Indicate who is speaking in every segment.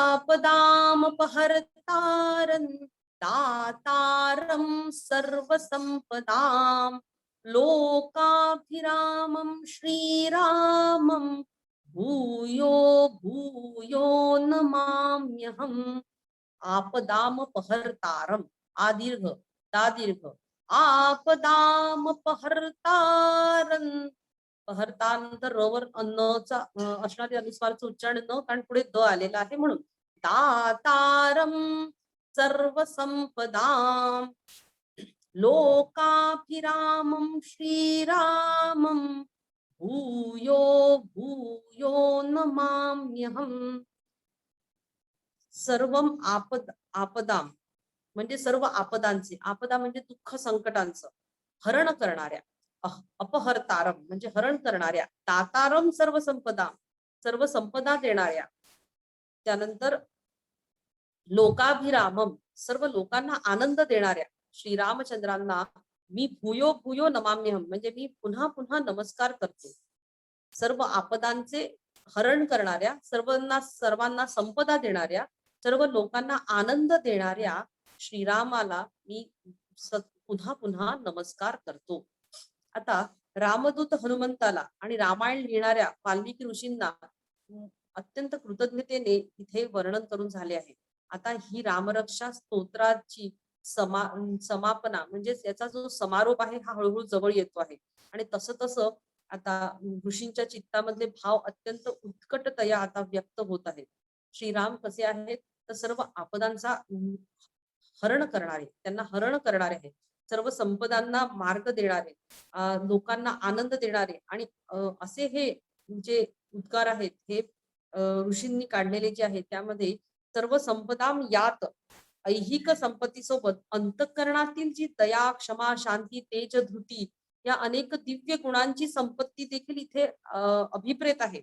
Speaker 1: आपदामपहर्तारं दातारं सर्वसंपदां लोकाभिरामं श्रीरामं भूयो भूयो नमाम्यहम्. आपदामपहर्तारं, आ दीर्घ, दा दीर्घ, आपदामपहर्तारं. पहरतानंतर र वर चा असणारे अनुस्वारचं उच्चारण न, कारण पुढे द आलेला आहे म्हणून. दातारं सर्वसंपदां लोकाभिरामं श्रीरामं भूयो भूयो नमाम्यहम्. सर्वम आपदाम म्हणजे सर्व आपदांचे, आपदा म्हणजे दुःख संकटांचं हरण करणाऱ्या, अपहरतारम म्हणजे हरण करणाऱ्या, दातारम सर्व संपदा, सर्व संपदा देणाऱ्या, त्यानंतर लोकाभिरामम सर्व लोकांना आनंद देणाऱ्या श्रीरामचंद्रांना मी भूयो भूयो नमाम्यहम म्हणजे मी पुन्हा पुन्हा नमस्कार करतो. सर्व आपदांचे हरण करणाऱ्या, सर्वांना संपदा देणाऱ्या, सर्व लोकांना आनंद देणाऱ्या श्रीरामाला मी पुन्हा पुन्हा नमस्कार करतो. आता रामदूत हनुमंताला आणि रामायण लिहिणाऱ्या वाल्मिकी ऋषींना अत्यंत कृतज्ञतेने इथे वर्णन करून झाले आहे. आता ही रामरक्षा स्तोत्राची समापना म्हणजे याचा जो समारोप आहे हा हळूहळू जवळ येतो आहे. आणि तसं तसं आता ऋषींच्या चित्तामधले भाव अत्यंत उत्कटतया आता व्यक्त होत आहेत. श्रीराम कसे आहेत तर सर्व आपदांचा हरण करणारे, त्यांना हरण करणारे आहेत, सर्व संपदांना मार्ग देणारे, लोकांना आनंद देणारे. आणि असे हे जे उद्गार आहेत हे ऋषींनी काढलेले जे आहेत त्यामध्ये सर्व संपदाम यात ऐहिक संपत्तीसोबत अंतःकरणातील जी दया, क्षमा, शांती, तेज, धृती या अनेक दिव्य गुणांची संपत्ती देखील इथे अभिप्रेत आहे.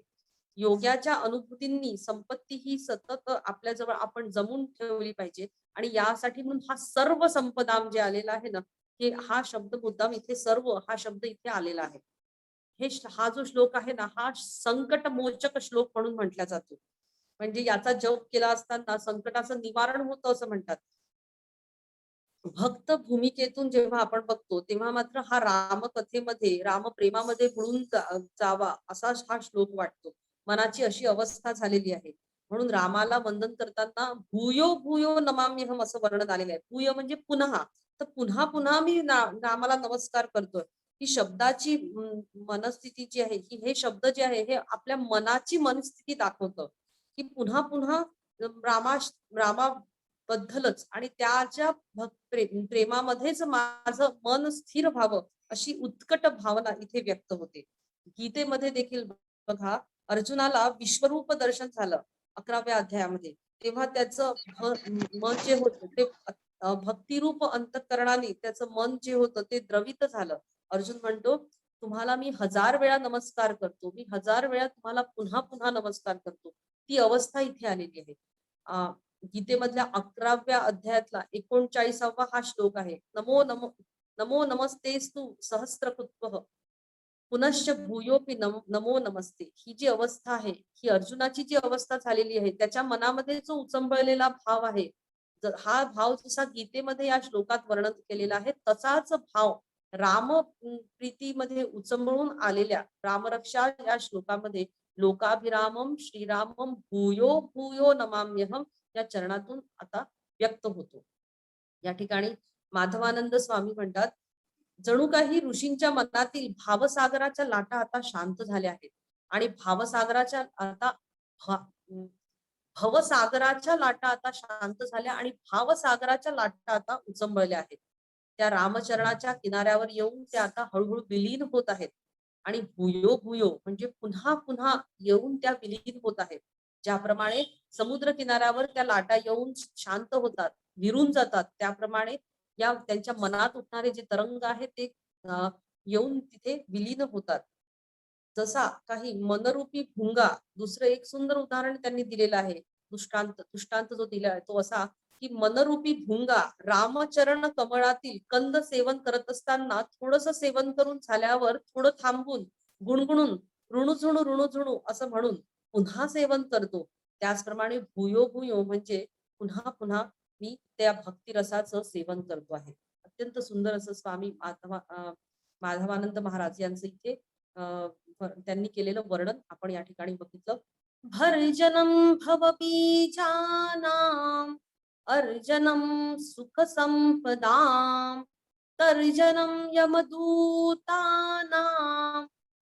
Speaker 1: योग्याच्या अनुभूतींनी संपत्ती ही सतत आपल्याजवळ आपण जमून ठेवली पाहिजे. आणि यासाठी म्हणून हा सर्व संपदाम जे आलेला आहे ना, हे हा शब्द मुद्दाम इथे सर्व हा शब्द इथे आलेला आहे. हा जो श्लोक आहे ना हा संकट मोचक श्लोक म्हणून म्हटला जातो. म्हणजे याचा जप केला असताना संकटाचं निवारण होतं असं म्हणतात. भक्त भूमिकेतून जेव्हा आपण बघतो तेव्हा मात्र हा रामकथेमध्ये, रामप्रेमामध्ये बुडून जावा असा हा श्लोक वाटतो. मनाची अशी अवस्था झालेली आहे. म्हणून रामाला वंदन करताना भूयो भूयो नमाम्यहम असं वर्णन आलेलं आहे. भूय म्हणजे पुन्हा, तर पुन्हा पुन्हा मी रामाला नमस्कार करतोय. ही शब्दाची मनस्थिती जी आहे, की हे शब्द जे आहे हे आपल्या मनाची मनस्थिती दाखवतं, की पुन्हा पुन्हा रामा बद्दलच आणि त्याच्या प्रेमामध्येच माझं मन स्थिर व्हावं अशी उत्कट भावना इथे व्यक्त होते. गीतेमध्ये देखील बघा, अर्जुनाला विश्वरूप दर्शन झालं 11व्या अध्यायामध्ये. तेव्हा त्याचं मन जे होतं ते भक्तिरूप अंतःकरणाने त्याचं मन जे होतं ते द्रवित झालं. अर्जुन म्हणतो, तुम्हाला मी 1000 वेळा नमस्कार करतो, मी 1000 वेळा तुम्हाला पुन्हा पुन्हा नमस्कार करतो. ती अवस्था इथे आलेली आहे. गीतेमधल्या 11व्या अध्यायातला 39वा हा श्लोक आहे. नमो नमो नमो नमस्तेस्तु सहस्त्रकृत्वः पुनश्च भूयोपि नमो नमस्ते. ही जी अवस्था आहे ही अर्जुनाची जी अवस्था झालेली आहे त्याच्या मनामध्ये जो उचंबळलेला भाव आहे, हा भाव जसा गीतेमध्ये या श्लोकात वर्णन केलेला आहे तसाच भाव राम प्रीतीमध्ये उचंबळून आलेल्या रामरक्षा या श्लोकामध्ये लोकाभिरामम श्रीरामम भूयो भूयो नमाम्यहम या चरणातून आता व्यक्त होतो. या ठिकाणी माधवानंद स्वामी म्हणतात, जणू काही ऋषींच्या मनातील भावसागराच्या लाटा आता शांत झाल्या आहेत आणि भावसागराच्या आता भवसागराच्या लाटा आता शांत झाल्या आणि भावसागराच्या लाटा आता उचंबळल्या आहेत. त्या रामचरणाच्या किनाऱ्यावर येऊन त्या आता हळूहळू विलीन होत आहेत. आणि भूयो भूयो म्हणजे पुन्हा पुन्हा येऊन त्या विलीन होत आहेत. ज्याप्रमाणे समुद्र किनाऱ्यावर त्या लाटा येऊन शांत होतात, विरून जातात, त्याप्रमाणे या त्यांच्या मनात उठणारे जे तरंग आहेत ते येऊन तिथे विलीन होतात. जसा काही मनरूपी भुंगा, दुसरं एक सुंदर उदाहरण त्यांनी दिलेलं आहे. दृष्टांत जो दिला आहे तो असा की मनरूपी भुंगा रामचरण कमळातील कंद सेवन करत असताना थोडस सेवन करून झाल्यावर थोडं थांबून गुणगुणून ऋणुझुणू ऋणुझुणू असं म्हणून पुन्हा सेवन करतो. त्याचप्रमाणे भूयो भूयो म्हणजे पुन्हा पुन्हा मी त्या भक्तिरसाचं सेवन करतो आहे. अत्यंत सुंदर असं स्वामी माधवानंद महाराज यांचं इथे त्यांनी केलेलं वर्णन आपण या ठिकाणी बघितलं. भर्जनम भवबीजानां अर्जनम सुख संपदाम तर्जनम यमदूतानां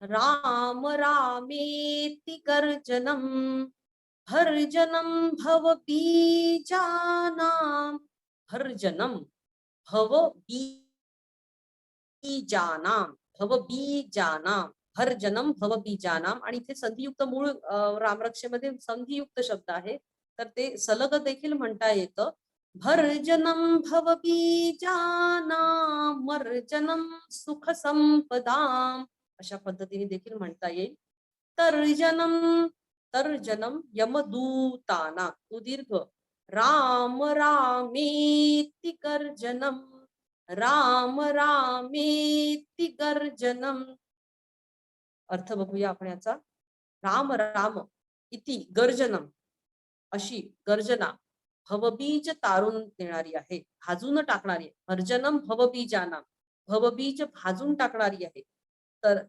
Speaker 1: राम रामेति गर्जनम भर्जनम भवबीजानां भर्जनम भवबीजानां भवबीजानां भर्जनम भवबीजानां आणि इथे संधियुक्त मूळ रामरक्षेमध्ये संधियुक्त शब्द आहे, तर ते सलग देखील म्हणता येतं. भर्जनम भवबीजानां मर्जनम सुख संपदाम अशा पद्धतीने देखील म्हणता येईल. तर्जनम तर्जनम यमदूताना तो दीर्घ राम रामेति गर्जनम राम रामेति गर्जनम. अर्थ बघूया आपण याचा. राम राम इति गर्जनम अशी गर्जना भवबीज तारून देणारी आहे, भाजून टाकणारी आहे. भर्जनम भवबीजाना भवबीज भाजून टाकणारी आहे. तर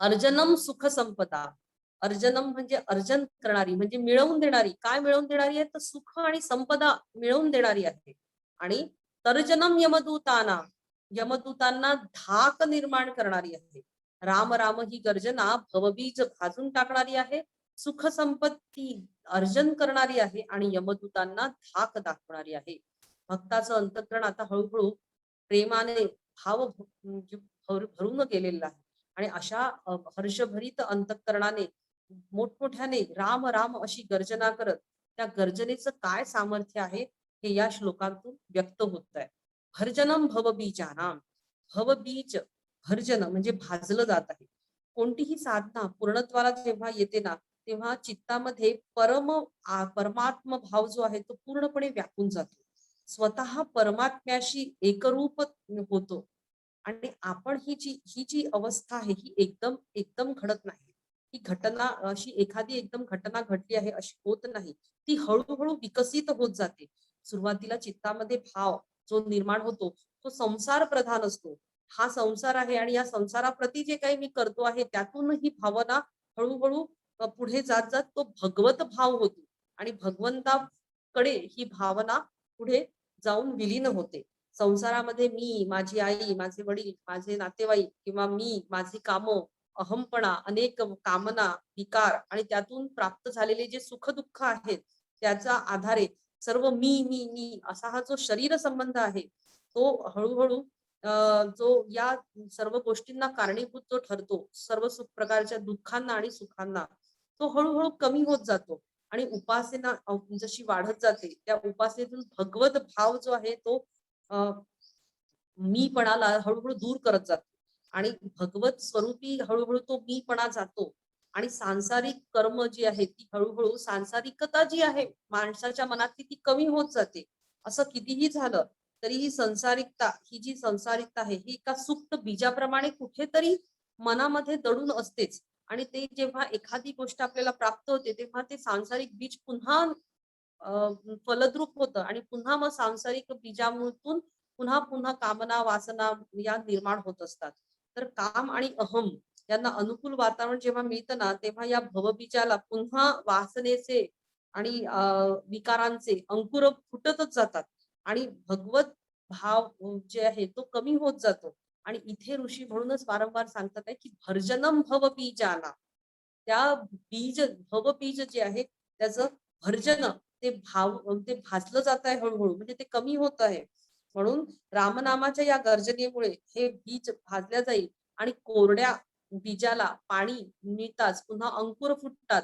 Speaker 1: अर्जनम सुख संपदा अर्जनम म्हणजे अर्जन करणारी म्हणजे मिळवून देणारी. काय मिळवून देणारी आहे तर सुख आणि संपदा मिळवून देणारी आहे. आणि तर्जनम यमदूताना यमदूतांना धाक निर्माण करणारी आहे. राम राम ही गर्जना भवबीज भाजून टाकणारी आहे, सुख संपत्ती अर्जन करणारी आहे आणि यमदूतांना धाक दाखवणारी आहे. भक्ताचं अंतःकरण आता हळूहळू प्रेमाने भाव भरून गेलेलं आहे आणि अशा हर्षभरीत अंतःकरणाने मोठमोठ्याने राम राम अशी गर्जना करत त्या गर्जनेचं काय सामर्थ्य आहे हे या श्लोकांतून व्यक्त होत आहे. भर्जनम भवबीजानाम भवबीज भर्जन म्हणजे भाजलं जात आहे. कोणतीही साधना पूर्णत्वाला जेव्हा येते ना तेव्हा चित्तामध्ये परमात्म भाव जो आहे तो पूर्णपणे व्यापून जातो. स्वतः परमात्म्याशी एकरूप होतो आणि आपण ही जी अवस्था आहे ही एकदम एकदम घडत नाही. ही घटना अशी एखादी एकदम घटना घडली आहे अशी होत नाही. ती हळूहळू विकसित होत जाते. सुरुवातीला चित्तामध्ये भाव जो निर्माण होतो तो संसार प्रधान असतो. हा संसार आहे आणि या संसाराप्रती जे काही मी करतो आहे त्यातून ही भावना हळूहळू पुढे जात जात तो भगवत भाव होतो आणि भगवंताकडे ही भावना पुढे जाऊन विलीन होते. संसारामध्ये मी, माझी आई, माझे वडील, माझे नातेवाईक किंवा मी, माझी कामं, अहमपणा, अनेक कामना, विकार आणि त्यातून प्राप्त झालेले जे सुख दुःख आहेत त्याच्या आधारे सर्व मी मी मी असा हा जो शरीर संबंध आहे तो हळूहळू जो या सर्व गोष्टींना कारणीभूत जो ठरतो, सर्व प्रकारच्या दुःखांना आणि सुखांना, तो हळूहळू कमी होत जातो आणि उपासना जशी वाढत जाते त्या उपासनेतून भगवत भाव जो आहे तो मीपणाला हळूहळू दूर करत जातो आणि भगवत स्वरूपी हळूहळू तो मीपणा जातो आणि सांसारिक कर्म जी आहे ती हळूहळू सांसारिकता जी आहे माणसाच्या मनातली ती कमी होत जाते. असं कितीही झालं तरी ही संसारिकता आहे ही एका सुप्त बीजाप्रमाणे कुठेतरी मनामध्ये दडून असतेच आणि ते जेव्हा एखादी गोष्ट आपल्याला प्राप्त होते तेव्हा ते सांसारिक बीज पुन्हा फलद्रूप होतं आणि पुन्हा मग सांसारिक बीजामधून पुन्हा पुन्हा कामना वासना या निर्माण होत असतात. तर काम आणि अहम यांना अनुकूल वातावरण जेव्हा मिळतं ना तेव्हा या भवबीजाला पुन्हा वासनेचे आणि विकारांचे अंकुर फुटतच जातात आणि भगवत भाव जे आहे तो कमी होत जातो. आणि इथे ऋषी म्हणूनच वारंवार सांगतात आहे की भर्जनम भवबीजाना त्या भवबीज जे आहे त्याचं भर्जन ते भाजलं जात आहे हळूहळू म्हणजे ते कमी होत आहे. म्हणून रामनामाच्या या गर्जनेमुळे हे बीज भाजल्या जाईल आणि कोरड्या बीजाला पाणी मिळताच पुन्हा अंकुर फुटतात.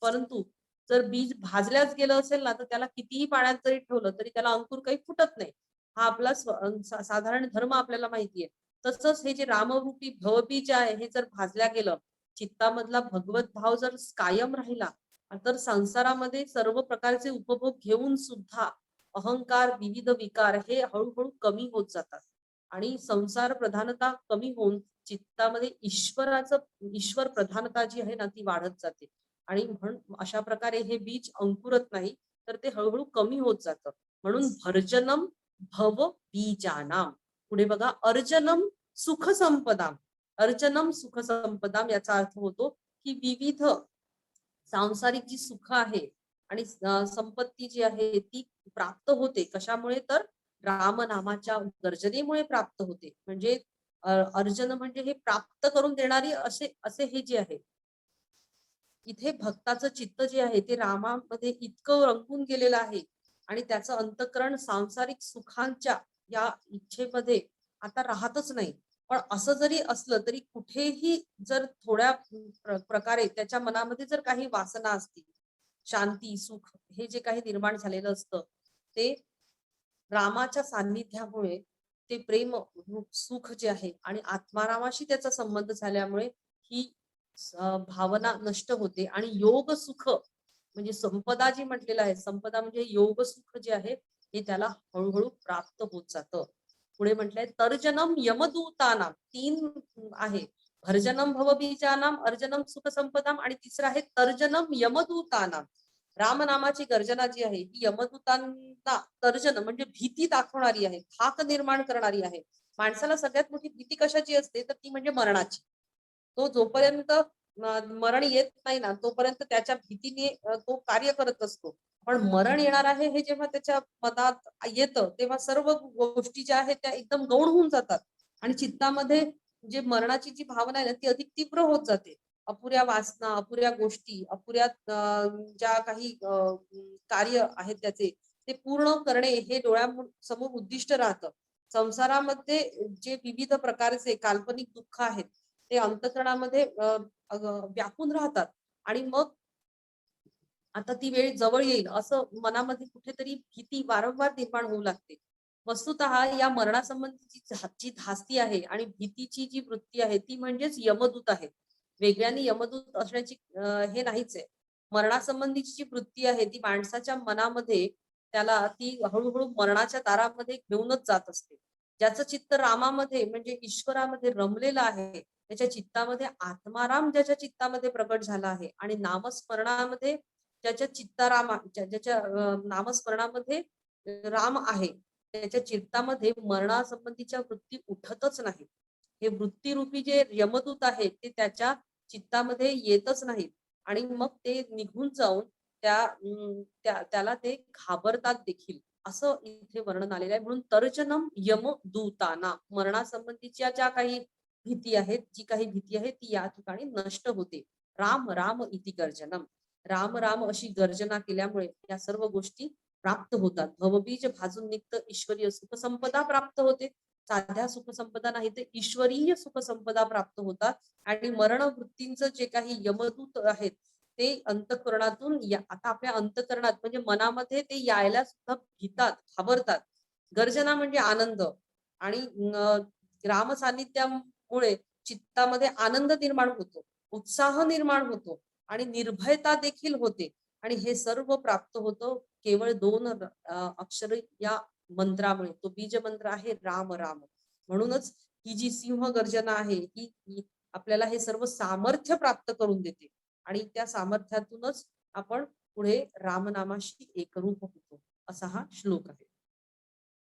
Speaker 1: परंतु जर बीज भाजल्याच गेलं असेल ना तर त्याला कितीही पाण्यात जरी ठेवलं तरी त्याला अंकुर काही फुटत नाही. हा आपला साधारण धर्म आपल्याला माहितीये. तसंच हे जे रामरूपी भवबीज आहे हे जर भाजल्या गेलं चित्तामधला भगवत भाव जर कायम राहिला तर संसारामध्ये सर्व प्रकारचे उपभोग घेऊन सुद्धा अहंकार विविध विकार हे हळूहळू कमी होत जातात आणि संसार प्रधानता कमी होऊन चित्तामध्ये ईश्वर प्रधानता जी आहे ना ती वाढत जाते आणि अशा प्रकारे हे बीज अंकुरत नाही, तर ते हळूहळू कमी होत जातं. म्हणून भर्जनम भव बीजानाम. पुढे बघा, अर्जनम सुख संपदाम. अर्जनम सुख संपदाम याचा अर्थ होतो की विविध सांसारिक जी सुख आहे आणि संपत्ती जी आहे ती प्राप्त होते. कशामुळे? तर रामनामाच्या गर्जनेमुळे प्राप्त होते. म्हणजे अर्जन म्हणजे हे प्राप्त करून देणारी असे असे हे जे आहे, इथे भक्ताचं चित्त जे आहे ते रामामध्ये इतकं रंगून गेलेलं आहे आणि त्याचं अंतःकरण सांसारिक सुखांच्या या इच्छेमध्ये आता राहतच नाही. पण असं जरी असलं तरी कुठेही जर थोड्या प्रकारे त्याच्या मनामध्ये जर काही वासना असतील, शांती, सुख हे जे काही निर्माण झालेलं असतं, ते रामाच्या सान्निध्यामुळे ते प्रेम रूप सुख जे आहे आणि आत्मारामाशी त्याचा संबंध झाल्यामुळे ही भावना नष्ट होते आणि योग सुख म्हणजे संपदा जी म्हटलेलं आहे, संपदा म्हणजे योग सुख जे आहे हे त्याला हळूहळू प्राप्त होत जातं. पुढे म्हटलंय तर्जनम यमदूतानाम. 3 आहे. भर्जनम भवबीजानाम, अर्जनम सुख संपदाम आणि तिसरं आहे तर्जनम यमदूतानाम. रामनामाची गर्जना जी आहे ती यमदूतांना तर्जन म्हणजे भीती दाखवणारी आहे, धाक निर्माण करणारी आहे. माणसाला सगळ्यात मोठी भीती कशाची असते? तर ती म्हणजे मरणाची. तो जोपर्यंत मरण येत नाही ना, तोपर्यंत त्याच्या भीतीने तो कार्य करत असतो. पण मरण येणार आहे हे जेव्हा त्याच्या मनात येतं, तेव्हा सर्व गोष्टी ज्या आहेत त्या एकदम गौण होऊन जातात आणि चित्तामध्ये जे मरणाची जी भावना आहे ना, ती अधिक तीव्र होत जाते. अपुऱ्या वासना, अपुऱ्या गोष्टी, अपुऱ्या ज्या काही कार्य आहेत त्याचे, ते पूर्ण करणे हे डोळ्यासमोर उद्दिष्ट राहतं. संसारामध्ये जे विविध प्रकारचे काल्पनिक दुःख आहेत, ते अंतःकरणामध्ये व्यापून राहतात आणि मग आता ती वेळ जवळ येईल असं मनामध्ये कुठेतरी भीती वारंवार निर्माण होऊ लागते. वस्तुतः या मरणासंबंधीची जी धास्ती आहे आणि भीतीची जी वृत्ती आहे ती म्हणजेच यमदूत आहे. वेगळ्याने यमदूत असण्याची हे नाहीच आहे. मरणासंबंधीची जी वृत्ती आहे ती माणसाच्या मनामध्ये त्याला ती हळूहळू मरणाच्या दारामध्ये घेऊनच जात असते. ज्याचं चित्त रामामध्ये म्हणजे ईश्वरामध्ये रमलेलं आहे, त्याच्या चित्तामध्ये आत्माराम ज्याच्या चित्तामध्ये प्रकट झाला आहे आणि नामस्मरणामध्ये ज्याच्या ज्याच्या नामस्मरणामध्ये राम आहे, त्याच्या चित्तामध्ये मरणासंबंधीच्या वृत्ती उठतच नाही. हे वृत्तीरूपी जे यमदूत आहे ते त्याच्या चित्तामध्ये येतच नाहीत आणि मग ते निघून जाऊन त्याला ते घाबरतात देखील, असं इथे वर्णन आलेलं आहे. म्हणून तर्जनम यमदूताना, मरणासंबंधीच्या ज्या काही भीती आहेत, जी काही भीती आहे ती या ठिकाणी नष्ट होते. राम राम इति गर्जनम. राम राम अशी गर्जना केल्यामुळे या सर्व गोष्टी प्राप्त होतात. भवबीज भाजून निघतं, ईश्वरीय सुखसंपदा प्राप्त होते. साध्या सुखसंपदा नाही तर ईश्वरीय सुखसंपदा प्राप्त होतात आणि मरण वृत्तींचं जे काही यमदूत आहेत ते अंतःकरणातून आता आपल्या अंतःकरणात म्हणजे मनामध्ये ते यायला सुद्धा भीतात, घाबरतात. गर्जना म्हणजे आनंद आणि ग्राम सान्निध्यामुळे चित्तामध्ये आनंद निर्माण होतो, उत्साह निर्माण होतो आणि निर्भयता देखील होते आणि हे सर्व प्राप्त होतं केवळ 2 अक्षर या मंत्रामुळे. तो बीज मंत्र आहे राम राम. म्हणूनच ही जी सिंह गर्जना आहे ही आपल्याला हे सर्व सामर्थ्य प्राप्त करून देते आणि त्या सामर्थ्यातूनच आपण पुढे रामनामाशी एकरूप होतो. असा हा श्लोक आहे.